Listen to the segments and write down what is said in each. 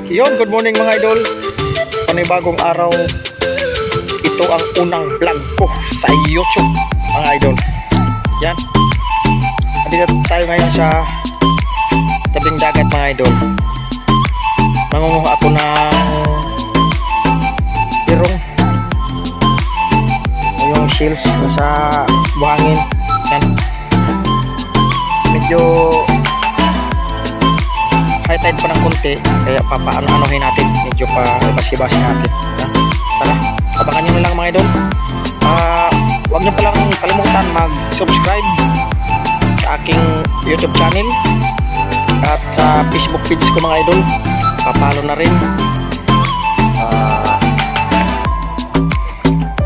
Yun, good morning mga idol. Panibagong araw. Ito ang unang vlog ko sa YouTube mga idol. Yan. Nandito tayo ngayon sa tabing dagat mga idol. Nangunguha ako ng pirong. Yung shells sa buhangin. Yan. Medyo high tide pa ng konti, kaya papaano-anohin natin, medyo pa ibas-ibas natin. Tara, abangan nyo lang mga idol. Huwag nyo palang kalimutan mag-subscribe sa aking YouTube channel at sa Facebook page ko mga idol, papalo na rin.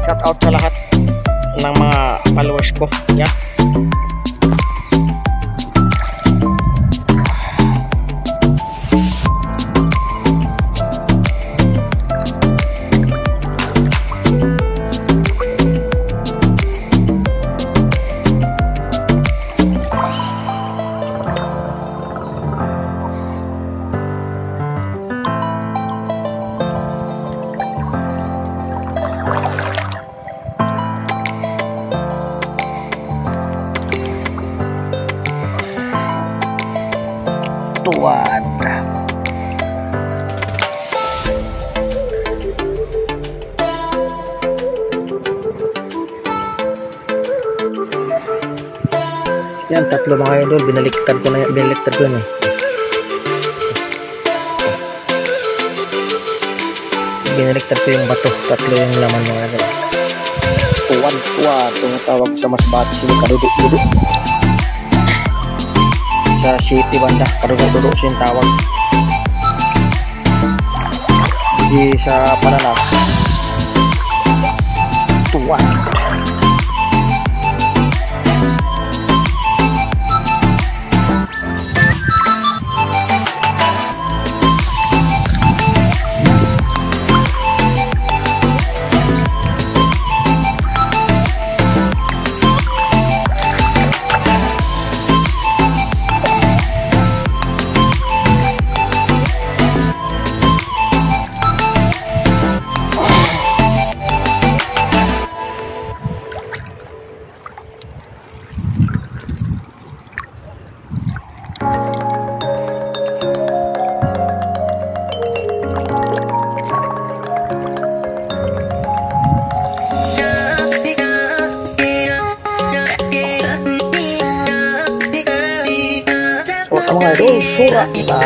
Shout out sa lahat ng mga followers ko. Yan. Tuwad. Yan, tatlo mga idol, binaliktad ko na yan, eh. Binaliktad ko yung bato, tatlo yung laman mga idol. Tuwad, tumatawag sa masbate, sila kaduduk-duduk. Sa city banda, kaduduk-duduk siya yung tawag. Hindi sa Pananas. Tuwad. Mga idol, surat na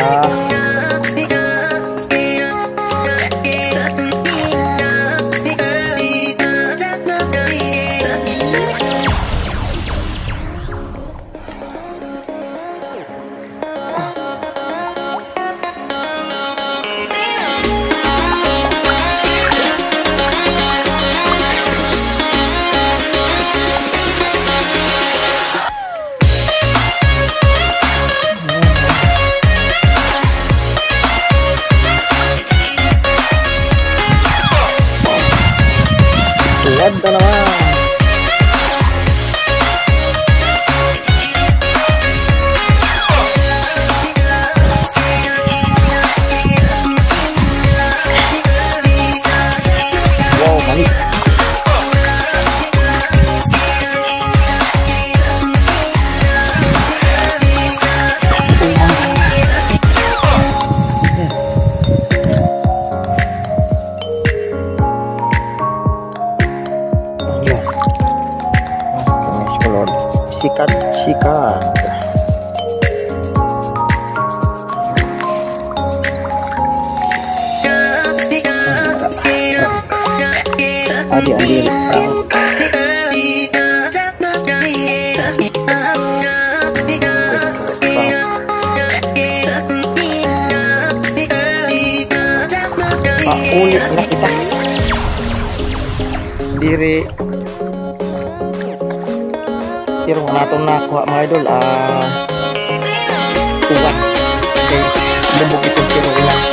tuwad na naman. Wow, mali. Sikat. Adik-adik. Ulit na kita. Diri. Pero naton na kuha mga idol, tuwan. Okay, lumog itong pero ilang.